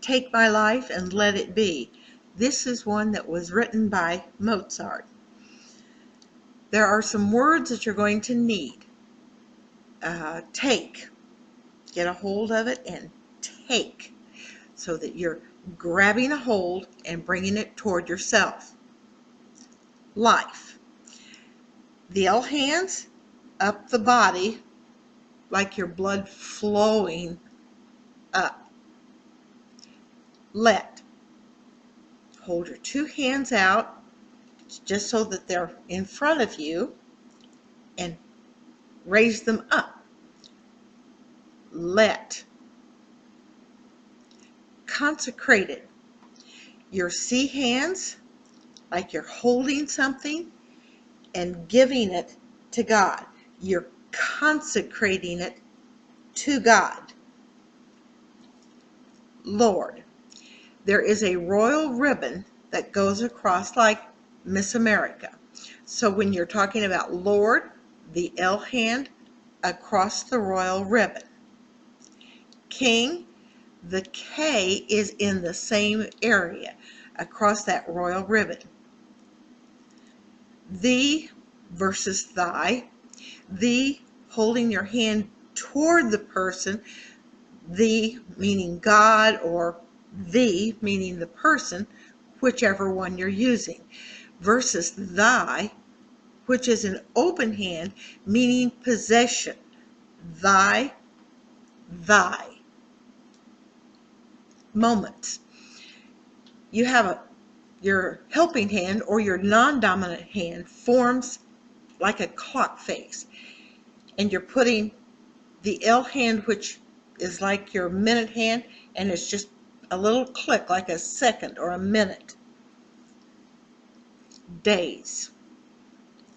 Take My Life and Let It Be. This is one that was written by Mozart. There are some words that you're going to need. Take. Get a hold of it and take, so that you're grabbing a hold and bringing it toward yourself. Life. The L hands up the body like your blood flowing up. Let. Hold your two hands out just so that they're in front of you and raise them up. Let. Consecrated. Your C hands like you're holding something and giving it to God. You're consecrating it to God. Lord. There is a royal ribbon that goes across like Miss America. So when you're talking about Lord, the L hand across the royal ribbon. King, the K is in the same area across that royal ribbon. Thee versus thy. Thee holding your hand toward the person, thee meaning God or thee meaning the person, whichever one you're using, versus thy, which is an open hand meaning possession. Thy, thy. Moments. You have your helping hand or your non-dominant hand forms like a clock face, and you're putting the L hand, which is like your minute hand, and it's just a little click like a second or a minute. Days.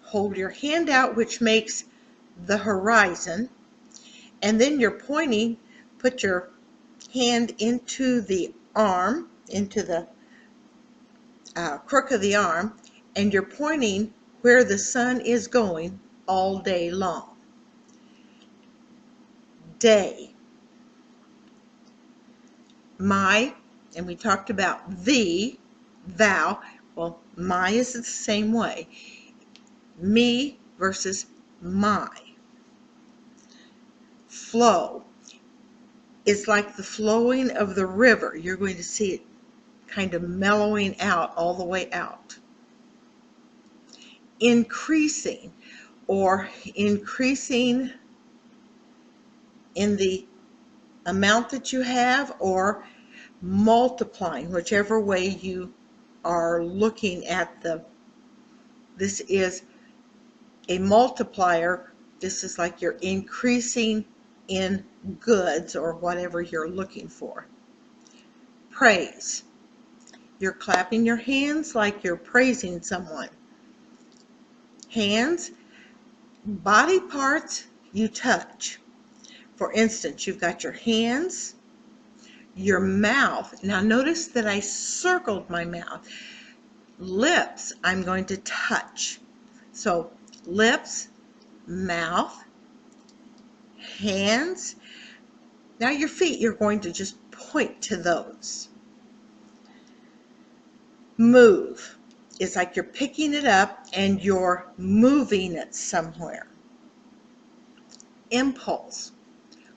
Hold your hand out, which makes the horizon, and then you're pointing, put your hand into the arm, into the crook of the arm, and you're pointing where the sun is going all day long. Day. My, and we talked about thee, thou. Well, my is the same way. Me versus my. Flow. It's like the flowing of the river. You're going to see it kind of mellowing out all the way out. Increasing, or increasing in the amount that you have, or multiplying, whichever way you are looking at this is a multiplier. This is like you're increasing in goods or whatever you're looking for. Praise. You're clapping your hands like you're praising someone. Hands, body parts you touch. For instance, you've got your hands, your mouth. Now notice that I circled my mouth. Lips, I'm going to touch. So lips, mouth, hands. Now your feet, you're going to just point to those. Move. It's like you're picking it up and you're moving it somewhere. Impulse.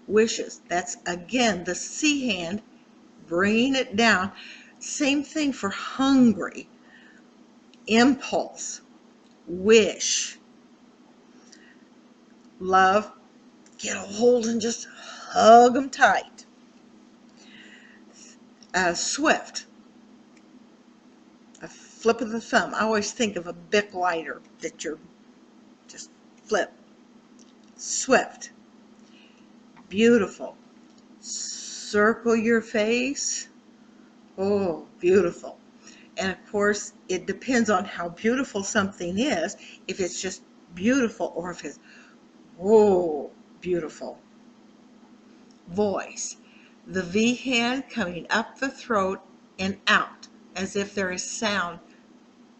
Wishes. That's again the C hand, bringing it down. Same thing for hungry. Impulse. Wish. Love. Get a hold and just hug them tight. Swift. A flip of the thumb. I always think of a Bic lighter that you're just flip. Swift. Beautiful. Circle your face. Oh, beautiful. And of course, it depends on how beautiful something is, if it's just beautiful or if it's, whoa, beautiful. Voice. The V hand coming up the throat and out, as if there is sound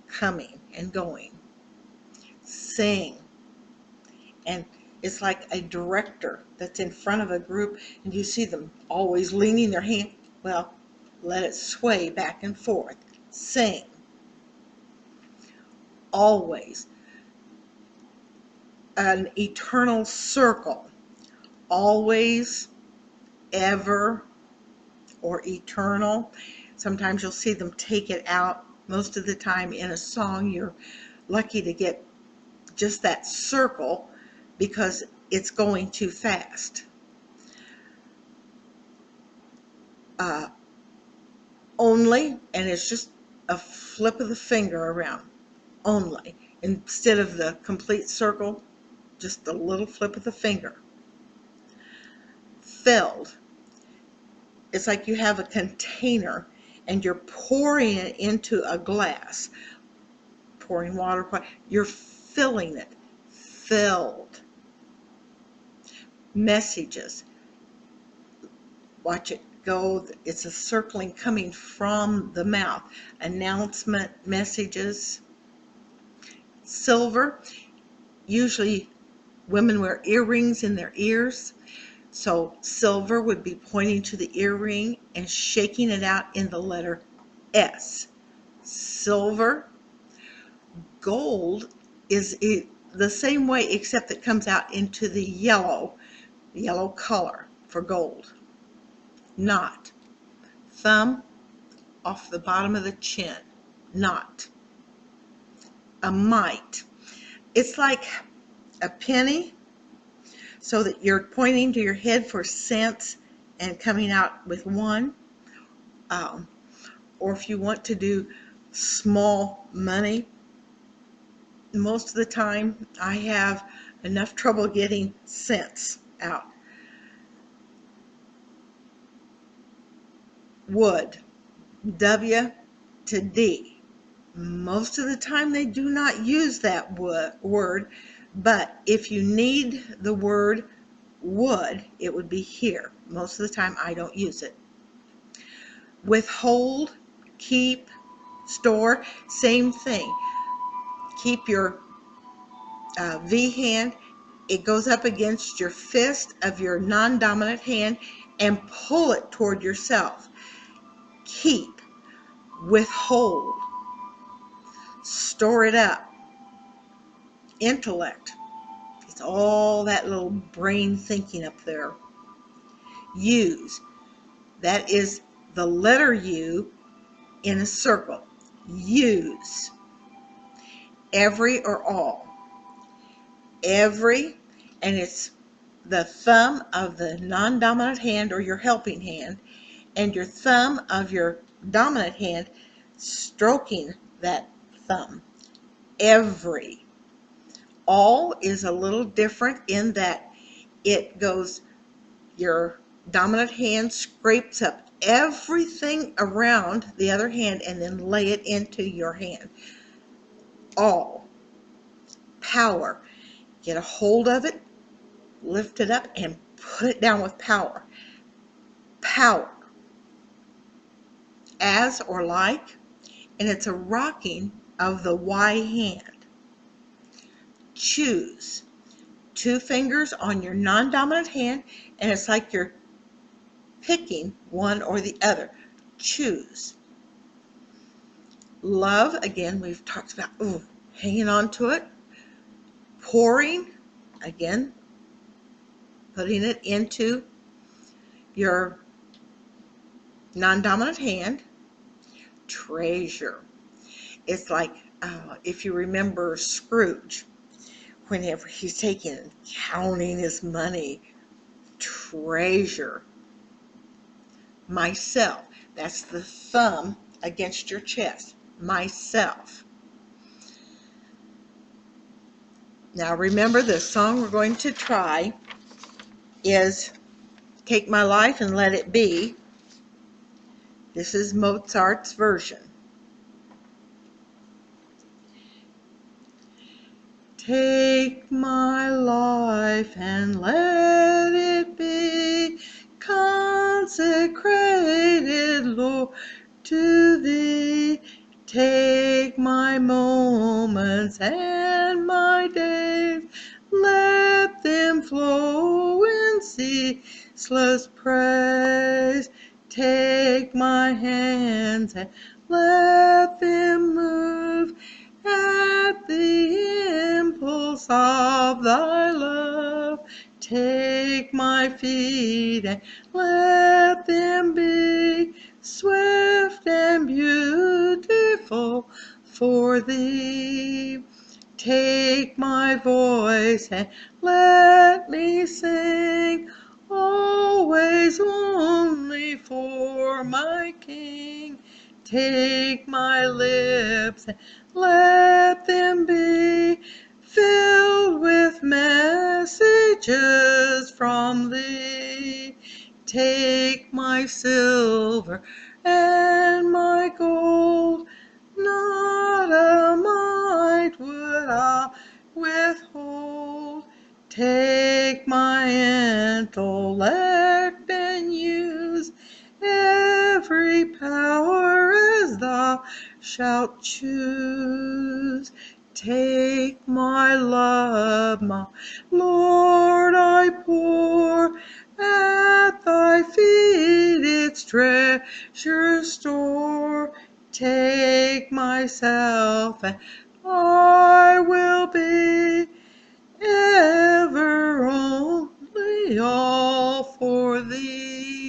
coming and going. Sing. And it's like a director that's in front of a group and you see them always leaning their hand. Well, Let it sway back and forth. Sing. Always. An eternal circle. Always, ever, or eternal. Sometimes you'll see them take it out. Most of the time in a song, you're lucky to get just that circle because it's going too fast. Only, and it's just a flip of the finger around. Only. Instead of the complete circle, just a little flip of the finger. Filled. It's like you have a container and you're pouring it into a glass. Pouring water, you're filling it. Filled. Messages. Watch it go. It's a circling coming from the mouth. Announcement messages. Silver. Usually women wear earrings in their ears. So silver would be pointing to the earring and shaking it out in the letter S. Silver. Gold is the same way except it comes out into the yellow color for gold. Knot. Thumb off the bottom of the chin. Knot. A mite. It's like a penny, so that you're pointing to your head for cents and coming out with one. Or if you want to do small money, most of the time I have enough trouble getting cents out. Wood. W to D. Most of the time they do not use that word, but if you need the word would, it would be here. Most of the time I don't use it. Withhold, keep, store, same thing. Keep your V hand. It goes up against your fist of your non-dominant hand and pull it toward yourself. Keep, withhold, store it up. Intellect. It's all that little brain thinking up there. Use. That is the letter U in a circle. Use. Every or all. Every, and it's the thumb of the non-dominant hand or your helping hand and your thumb of your dominant hand stroking that thumb. Every. All is a little different in that it goes, your dominant hand scrapes up everything around the other hand and then lay it into your hand. All. Power. Get a hold of it, lift it up, and put it down with power. Power. As or like, and it's a rocking of the Y hand. Choose. 2 fingers on your non-dominant hand, and it's like you're picking one or the other. Choose. Love, again, we've talked about hanging on to it. Pouring, again, putting it into your non-dominant hand. Treasure. It's like, if you remember Scrooge, whenever he's counting his money. Treasure. Myself. That's the thumb against your chest. Myself. Now remember, the song we're going to try is Take My Life and Let It Be. This is Mozart's version. Take my life and let it be consecrated, Lord, to Thee. Take my moments and my days, let them flow in ceaseless praise Take my hands and let them move at the impulse of thy love. Take my feet and let them be swift and beautiful for thee. Take my voice and let me sing, always only for my King. Take my lips and let them be filled with messages from thee. Take my silver and my gold, not a mite would I withhold. Take my intellect and use every power as thou shalt choose. Take my love, my Lord, I pour at thy feet its treasure store. Take myself, and I will be ever only all for thee.